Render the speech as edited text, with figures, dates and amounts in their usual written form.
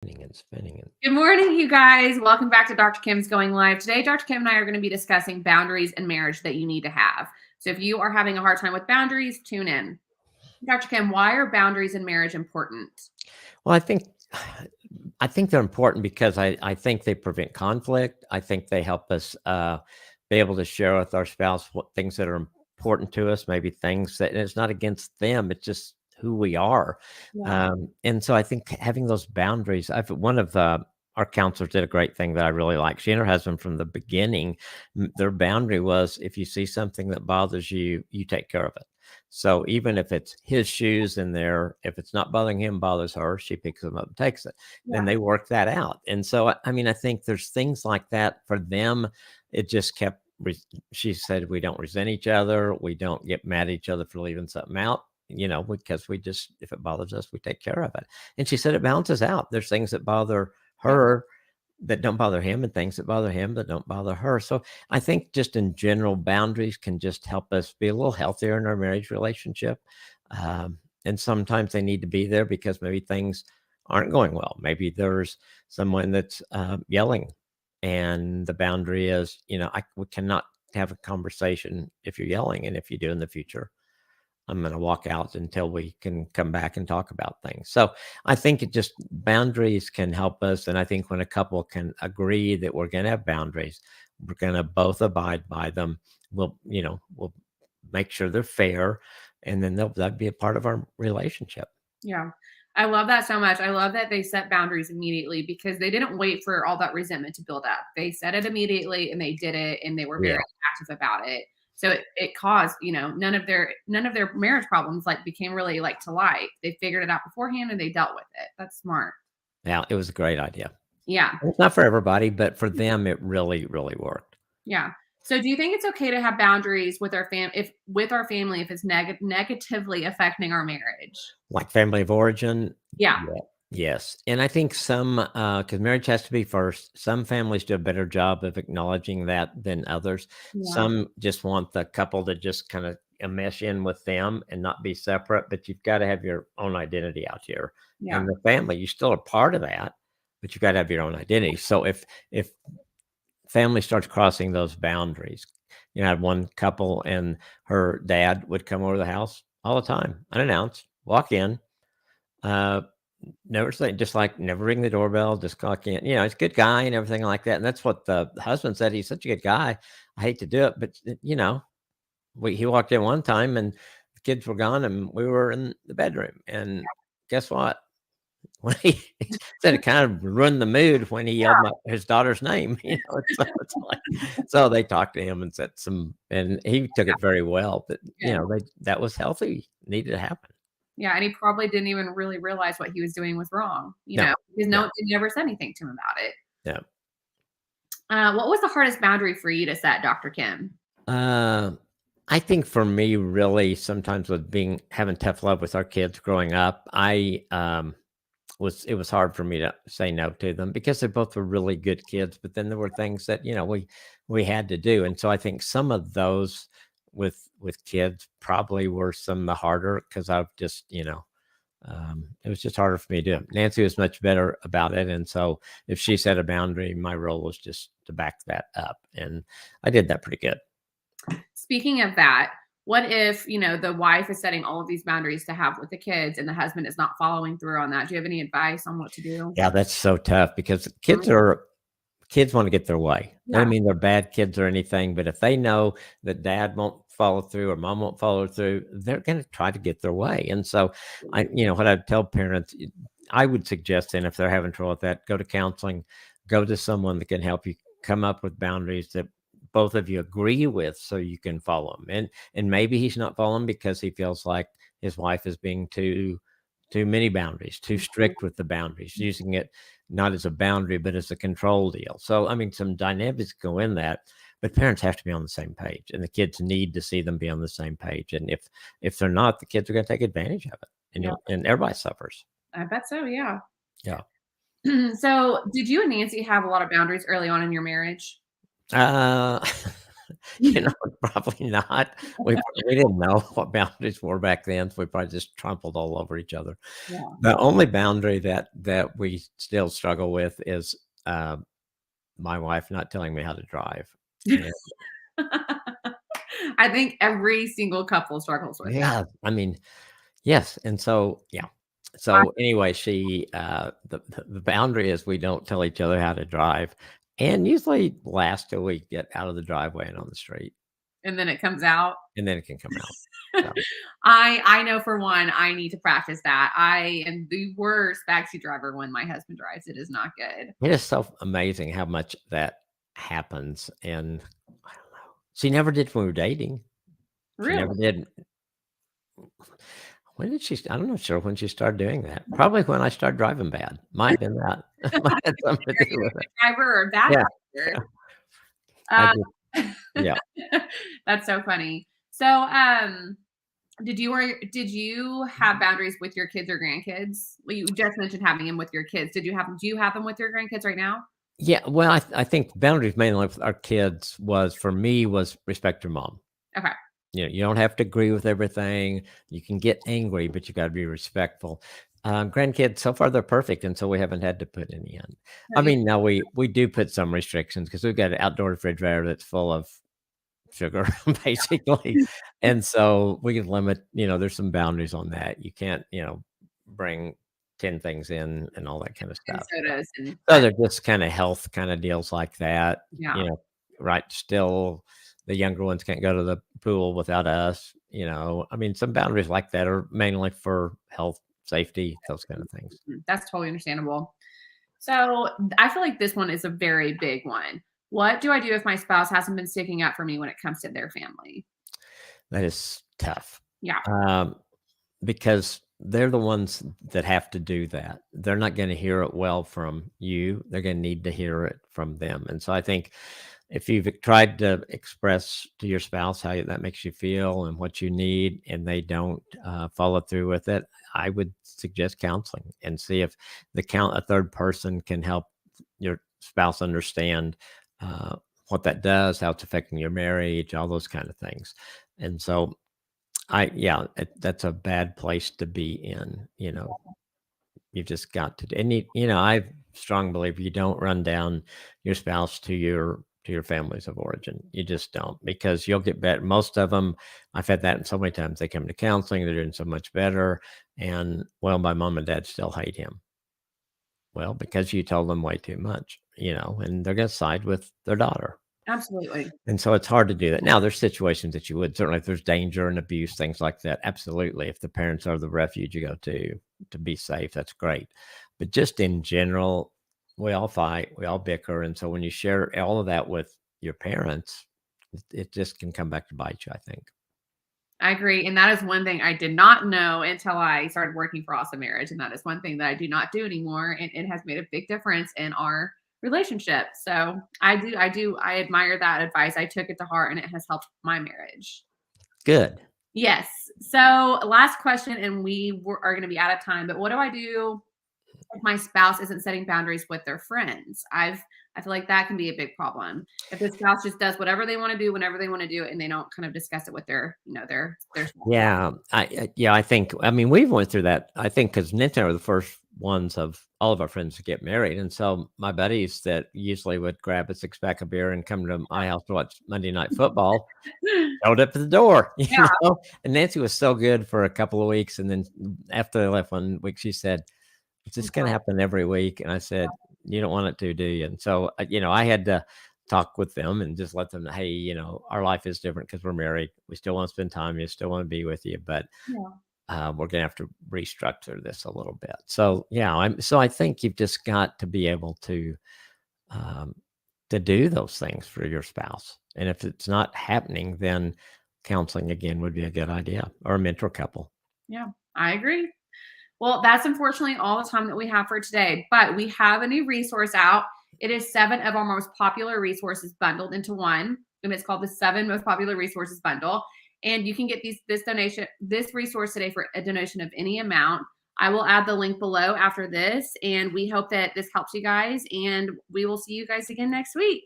And spinning. Good morning, you guys. Welcome back to Dr. Kim's Going Live. Today, Dr. Kim and I are going to be discussing boundaries in marriage that you need to have. So, if you are having a hard time with boundaries, tune in. Dr. Kim, why are boundaries in marriage important? Well, I think they're important because I think they prevent conflict. I think they help us be able to share with our spouse what things that are important to us, maybe things that, and it's not against them, it's just who we are. Yeah. And so I think having those boundaries, one of our counselors did a great thing that I really like. She and her husband from the beginning, their boundary was if you see something that bothers you, you take care of it. So even if it's his shoes in there, if it's not bothering him, bothers her, she picks them up and takes it. Yeah. And they work that out. And so, I mean, I think there's things like that for them. It just kept, she said, we don't resent each other. We don't get mad at each other for leaving something out, because we just, if it bothers us, we take care of it. And she said it balances out. There's things that bother her that don't bother him and things that bother him that don't bother her. So I think just in general, boundaries can just help us be a little healthier in our marriage relationship. And sometimes they need to be there because maybe things aren't going well. Maybe there's someone that's yelling, and the boundary is, we cannot have a conversation if you're yelling. And if you do in the future, I'm going to walk out until we can come back and talk about things. So I think it just boundaries can help us. And I think when a couple can agree that we're going to have boundaries, we're going to both abide by them. We'll make sure they're fair, and then that'd be a part of our relationship. Yeah. I love that so much. I love that they set boundaries immediately because they didn't wait for all that resentment to build up. They said it immediately and they did it and they were very active about it. So it caused, none of their marriage problems became really to light. They figured it out beforehand and they dealt with it. That's smart. Yeah, it was a great idea. Yeah. It's not for everybody, but for them, it really, really worked. Yeah. So do you think it's okay to have boundaries with our family if it's negatively affecting our marriage? Like family of origin? Yeah. Yes. And I think some, because marriage has to be first, some families do a better job of acknowledging that than others. Yeah. Some just want the couple to just kind of mesh in with them and not be separate, but you've got to have your own identity out here. Yeah. And the family, you still are part of that, but you've got to have your own identity. So if family starts crossing those boundaries, I had one couple and her dad would come over the house all the time, unannounced, walk in, never say, just like never ring the doorbell, just clock in. He's a good guy and everything like that. And that's what the husband said. He's such a good guy. I hate to do it, but he walked in one time and the kids were gone and we were in the bedroom. And guess what? When he said it kind of ruined the mood when he yelled his daughter's name. So they talked to him and said and he took it very well. But that was healthy, needed to happen. Yeah, and he probably didn't even really realize what he was doing was wrong, because he never said anything to him about it. Yeah. What was the hardest boundary for you to set, Dr. Kim? I think for me, really, sometimes with having tough love with our kids growing up, it was hard for me to say no to them because they both were really good kids. But then there were things that we had to do, and so I think some of those with kids probably were some of the harder because I've just it was just harder for me to do. Nancy was much better about it, and so if she set a boundary, my role was just to back that up, and I did that pretty good. Speaking of that, what if the wife is setting all of these boundaries to have with the kids and the husband is not following through on that? Do you have any advice on what to do? Yeah, that's so tough because kids want to get their way. I don't mean they're bad kids or anything, but if they know that dad won't follow through or mom won't follow through, they're going to try to get their way. And so what I tell parents, I would suggest then if they're having trouble with that, go to counseling, go to someone that can help you come up with boundaries that both of you agree with so you can follow them. And maybe he's not following because he feels like his wife is being too many boundaries, too strict with the boundaries, using it not as a boundary, but as a control deal. So, I mean, some dynamics go in that, but parents have to be on the same page and the kids need to see them be on the same page. And if they're not, the kids are going to take advantage of it and everybody suffers. I bet so. Yeah. Yeah. So did you and Nancy have a lot of boundaries early on in your marriage? You know, probably not. We didn't know what boundaries were back then, so we probably just trampled all over each other. Yeah. The only boundary that we still struggle with is, uh, my wife not telling me how to drive. And I think every single couple struggles with that. yeah, I mean, yes, and so yeah. I So anyway, the boundary is we don't tell each other how to drive, and usually last till we get out of the driveway and on the street, and then it comes out. and then it can come out. So I know for one, I need to practice that. I am the worst backseat driver when my husband drives. It is not good. it is so amazing how much that happens, and I don't know. She never did when we were dating. She Really? never did. When did she I'm not sure when she started doing that. Probably when I started driving bad. Might have been that. Might have something to Are do you a with it. good driver or a bad Yeah, driver? yeah. I Uh, just yeah. that's so funny. So, did you have boundaries with your kids or grandkids? Well, you just mentioned having them with your kids. Do you have them with your grandkids right now? Yeah, well, I think boundaries mainly with our kids was for me, was respect your mom. Okay. You know, you don't have to agree with everything. You can get angry, but you gotta be respectful. Grandkids, so far, they're perfect, and so we haven't had to put any in. I Yeah. mean, now we do put some restrictions because 'cause we've got an outdoor refrigerator that's full of sugar, basically, and so we can limit, there's some boundaries on that. You can't, bring 10 things in and all that kinda And stuff. sodas and So they're just kinda health kinda deals like that, yeah. right, still, the younger ones can't go to the pool without us, I mean, some boundaries like that are mainly for health, safety, those kind of things. That's totally understandable. So I feel like this one is a very big one. What do I do if my spouse hasn't been sticking up for me when it comes to their family? That is tough, Yeah. um, because they're the ones that have to do that. They're not gonna hear it well from you, they're gonna need to hear it from them, and so I think if you've tried to express to your spouse how that makes you feel and what you need, and they don't follow through with it, I would suggest counseling and see if a third person can help your spouse understand uh, what that does, how it's affecting your marriage, all those kind of things. And so, yeah, that's a bad place to be in. You've just got to and I strong believe you don't run down your spouse to your families of origin. You just don't because you'll get better. Most of them, I've had that so many times. They come to counseling, they're doing so much better, and well, my mom and dad still hate him. Well, because you told them way too much, and they're gonna side with their daughter. Absolutely. And so it's hard to do that. Now, there's situations that you would certainly if there's danger and abuse, things like that. Absolutely. If the parents are the refuge you go to be safe, that's great. But just in general, we all fight, we all bicker. And so when you share all of that with your parents, it just can come back to bite you, I think. I agree. And that is one thing I did not know until I started working for Awesome Marriage. And that is one thing that I do not do anymore. And it has made a big difference in our relationship. So I admire that advice. I took it to heart and it has helped my marriage. Good. Yes. So last question, and are going to be out of time, but what do I do if my spouse isn't setting boundaries with their friends? I feel like that can be a big problem. If the spouse just does whatever they want to do whenever they want to do it and they don't kind of discuss it with their Yeah, yeah, I think I mean, we've went through that, I think, because Nintendo were the first ones of all of our friends to get married, and so my buddies that usually would grab a six-pack of beer and come to my house to watch Monday Night Football showed up at the door, Yeah. and Nancy was so good for a couple of weeks, and then after they left one week, she said, "Is this gonna happen every week?" And I said, "You don't want it to, do you?" And so, I had to talk with them and just let them know, "Hey, our life is different because 'cause we're married. We still wanna spend time, we still wanna be with you, but, Yeah. we're gonna have to restructure this a little bit." So, yeah, I think you've just got to be able um, to do those things for your spouse, and if it's not happening, then counseling again would be a good idea, or a mentor couple. Yeah, I agree. Well, that's unfortunately all the time that we have for today, but we have a new resource out. It is 7 of our most popular resources bundled into one, and it's called the 7 Most Popular Resources Bundle. And you can get this resource today for a donation of any amount. I will add the link below after this, and we hope that this helps you guys, and we will see you guys again next week.